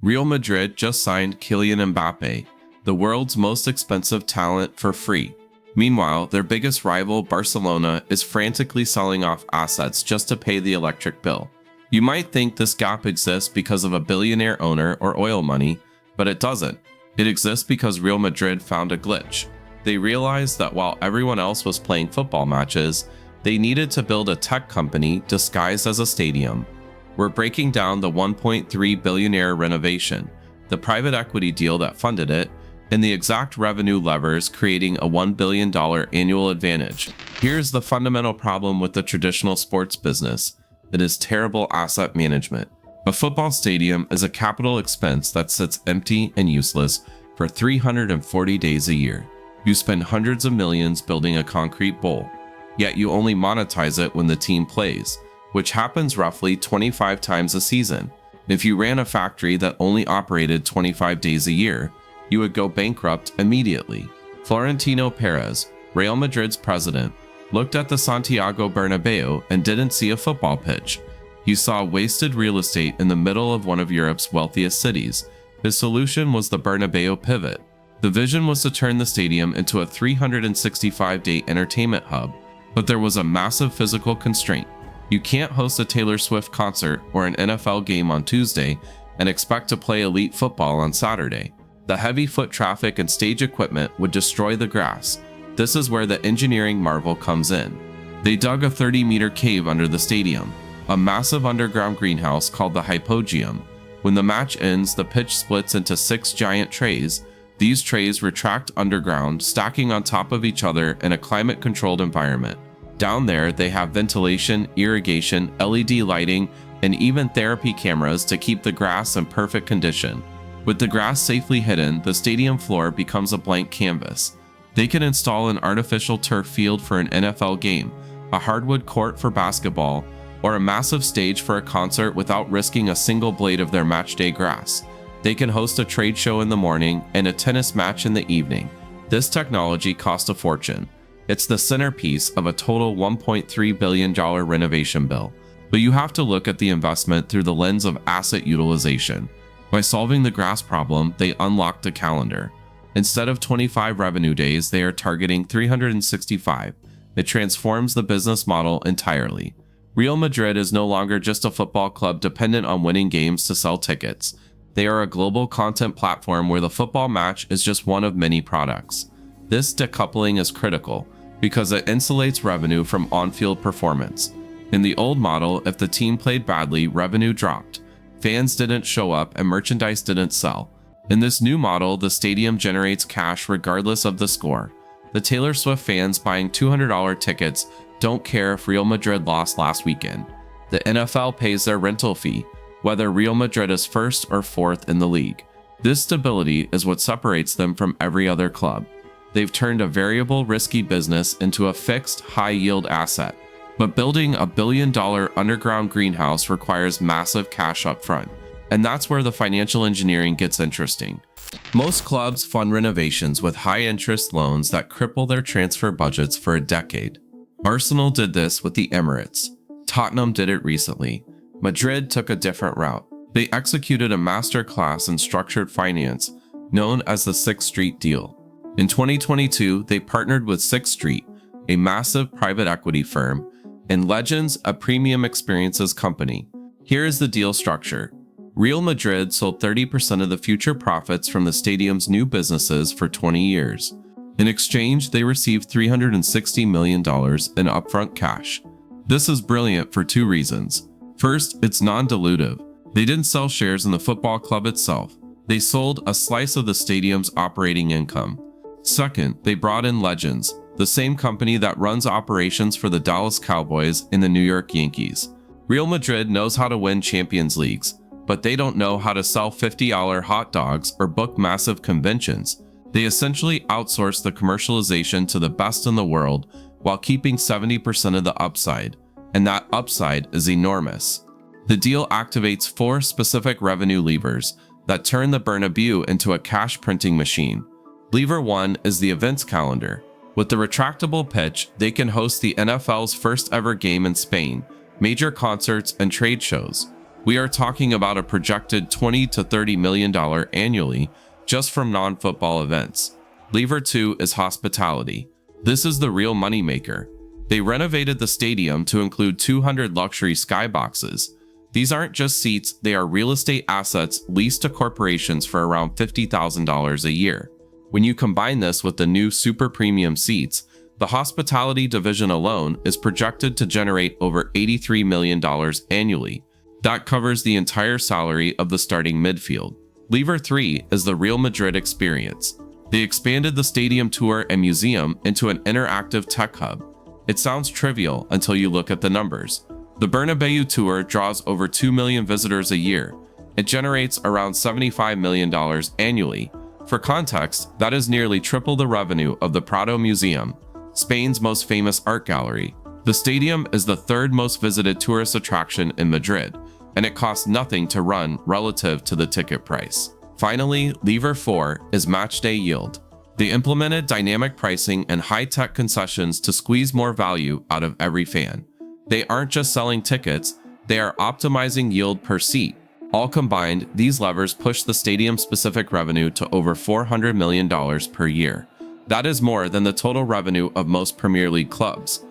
Real Madrid just signed Kylian Mbappé, the world's most expensive talent, for free. Meanwhile, their biggest rival, Barcelona, is frantically selling off assets just to pay the electric bill. You might think this gap exists because of a billionaire owner or oil money, but it doesn't. It exists because Real Madrid found a glitch. They realized that while everyone else was playing football matches, they needed to build a tech company disguised as a stadium. We're breaking down the $1.3 billion renovation, the private equity deal that funded it, and the exact revenue levers creating a $1 billion annual advantage. Here's the fundamental problem with the traditional sports business. It is terrible asset management. A football stadium is a capital expense that sits empty and useless for 340 days a year. You spend hundreds of millions building a concrete bowl, yet you only monetize it when the team plays, which happens roughly 25 times a season. If you ran a factory that only operated 25 days a year, you would go bankrupt immediately. Florentino Perez, Real Madrid's president, looked at the Santiago Bernabeu and didn't see a football pitch. He saw wasted real estate in the middle of one of Europe's wealthiest cities. His solution was the Bernabeu pivot. The vision was to turn the stadium into a 365-day entertainment hub, but there was a massive physical constraint. You can't host a Taylor Swift concert or an NFL game on Tuesday and expect to play elite football on Saturday. The heavy foot traffic and stage equipment would destroy the grass. This is where the engineering marvel comes in. They dug a 30-meter cave under the stadium, a massive underground greenhouse called the Hypogeum. When the match ends, the pitch splits into 6 giant trays. These trays retract underground, stacking on top of each other in a climate-controlled environment. Down there, they have ventilation, irrigation, LED lighting, and even therapy cameras to keep the grass in perfect condition. With the grass safely hidden, the stadium floor becomes a blank canvas. They can install an artificial turf field for an NFL game, a hardwood court for basketball, or a massive stage for a concert without risking a single blade of their matchday grass. They can host a trade show in the morning and a tennis match in the evening. This technology costs a fortune. It's the centerpiece of a total $1.3 billion renovation bill. But you have to look at the investment through the lens of asset utilization. By solving the grass problem, they unlocked a calendar. Instead of 25 revenue days, they are targeting 365. It transforms the business model entirely. Real Madrid is no longer just a football club dependent on winning games to sell tickets. They are a global content platform where the football match is just one of many products. This decoupling is critical because it insulates revenue from on-field performance. In the old model, if the team played badly, revenue dropped. Fans didn't show up and merchandise didn't sell. In this new model, the stadium generates cash regardless of the score. The Taylor Swift fans buying $200 tickets don't care if Real Madrid lost last weekend. The NFL pays their rental fee, whether Real Madrid is first or fourth in the league. This stability is what separates them from every other club. They've turned a variable, risky business into a fixed, high-yield asset. But building a $1 billion underground greenhouse requires massive cash up front. And that's where the financial engineering gets interesting. Most clubs fund renovations with high-interest loans that cripple their transfer budgets for a decade. Arsenal did this with the Emirates. Tottenham did it recently. Madrid took a different route. They executed a masterclass in structured finance known as the Sixth Street deal. In 2022, they partnered with Sixth Street, a massive private equity firm, and Legends, a premium experiences company. Here is the deal structure. Real Madrid sold 30% of the future profits from the stadium's new businesses for 20 years. In exchange, they received $360 million in upfront cash. This is brilliant for 2 reasons. First, it's non-dilutive. They didn't sell shares in the football club itself. They sold a slice of the stadium's operating income. Second, they brought in Legends, the same company that runs operations for the Dallas Cowboys and the New York Yankees. Real Madrid knows how to win Champions Leagues, but they don't know how to sell $50 hot dogs or book massive conventions. They essentially outsource the commercialization to the best in the world while keeping 70% of the upside, and that upside is enormous. The deal activates 4 specific revenue levers that turn the Bernabeu into a cash printing machine. Lever 1 is the events calendar. With the retractable pitch, they can host the NFL's first ever game in Spain, major concerts, and trade shows. We are talking about a projected $20 to $30 million annually just from non-football events. Lever 2 is hospitality. This is the real moneymaker. They renovated the stadium to include 200 luxury skyboxes. These aren't just seats, they are real estate assets leased to corporations for around $50,000 a year. When you combine this with the new super premium seats, the hospitality division alone is projected to generate over $83 million annually. That covers the entire salary of the starting midfield. Lever 3 is the Real Madrid experience. They expanded the stadium tour and museum into an interactive tech hub. It sounds trivial until you look at the numbers. The Bernabeu tour draws over 2 million visitors a year. It generates around $75 million annually. For context, that is nearly triple the revenue of the Prado Museum, Spain's most famous art gallery. The stadium is the third most visited tourist attraction in Madrid, and it costs nothing to run relative to the ticket price. Finally, lever 4 is matchday yield. They implemented dynamic pricing and high-tech concessions to squeeze more value out of every fan. They aren't just selling tickets, they are optimizing yield per seat. All combined, these levers push the stadium-specific revenue to over $400 million per year. That is more than the total revenue of most Premier League clubs.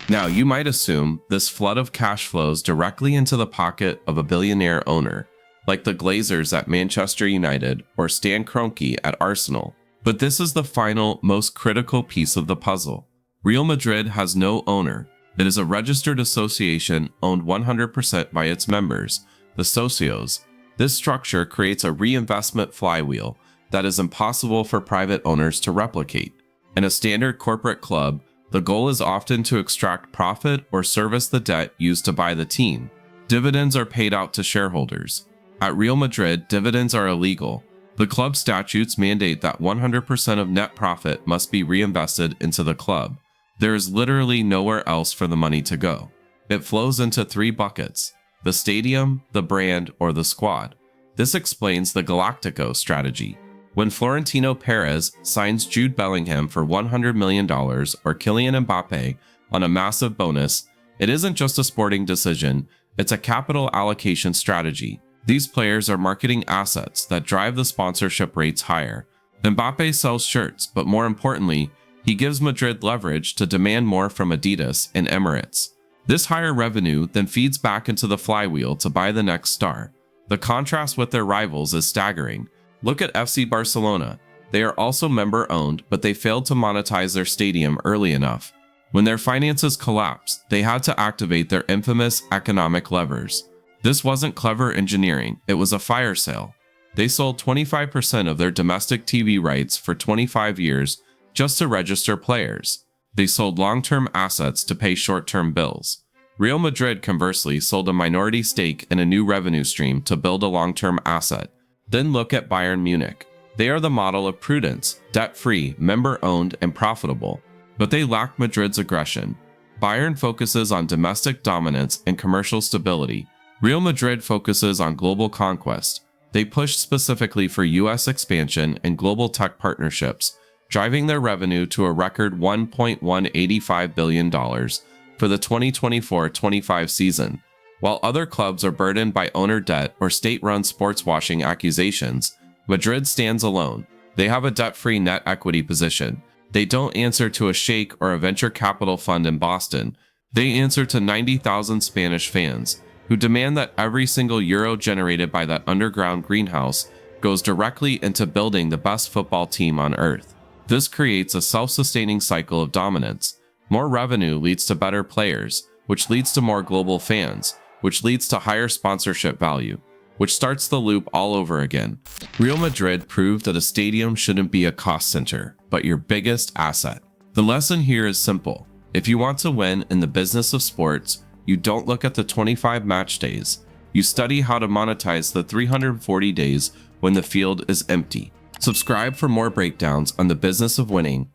Now, you might assume this flood of cash flows directly into the pocket of a billionaire owner, like the Glazers at Manchester United or Stan Kroenke at Arsenal. But this is the final, most critical piece of the puzzle. Real Madrid has no owner. It is a registered association owned 100% by its members, the socios. This structure creates a reinvestment flywheel that is impossible for private owners to replicate. In a standard corporate club, the goal is often to extract profit or service the debt used to buy the team. Dividends are paid out to shareholders. At Real Madrid, dividends are illegal. The club statutes mandate that 100% of net profit must be reinvested into the club. There is literally nowhere else for the money to go. It flows into 3 buckets: the stadium, the brand, or the squad. This explains the Galactico strategy. When Florentino Perez signs Jude Bellingham for $100 million or Kylian Mbappé on a massive bonus, it isn't just a sporting decision, it's a capital allocation strategy. These players are marketing assets that drive the sponsorship rates higher. Mbappé sells shirts, but more importantly, he gives Madrid leverage to demand more from Adidas and Emirates. This higher revenue then feeds back into the flywheel to buy the next star. The contrast with their rivals is staggering. Look at FC Barcelona. They are also member-owned, but they failed to monetize their stadium early enough. When their finances collapsed, they had to activate their infamous economic levers. This wasn't clever engineering, it was a fire sale. They sold 25% of their domestic TV rights for 25 years just to register players. They sold long-term assets to pay short-term bills. Real Madrid, conversely, sold a minority stake in a new revenue stream to build a long-term asset. Then look at Bayern Munich. They are the model of prudence, debt-free, member-owned, and profitable. But they lack Madrid's aggression. Bayern focuses on domestic dominance and commercial stability. Real Madrid focuses on global conquest. They push specifically for US expansion and global tech partnerships, driving their revenue to a record $1.185 billion for the 2024-25 season. While other clubs are burdened by owner debt or state-run sports washing accusations, Madrid stands alone. They have a debt-free net equity position. They don't answer to a sheikh or a venture capital fund in Boston. They answer to 90,000 Spanish fans, who demand that every single euro generated by that underground greenhouse goes directly into building the best football team on earth. This creates a self-sustaining cycle of dominance. More revenue leads to better players, which leads to more global fans, which leads to higher sponsorship value, which starts the loop all over again. Real Madrid proved that a stadium shouldn't be a cost center, but your biggest asset. The lesson here is simple. If you want to win in the business of sports, you don't look at the 25 match days. You study how to monetize the 340 days when the field is empty. Subscribe for more breakdowns on the business of winning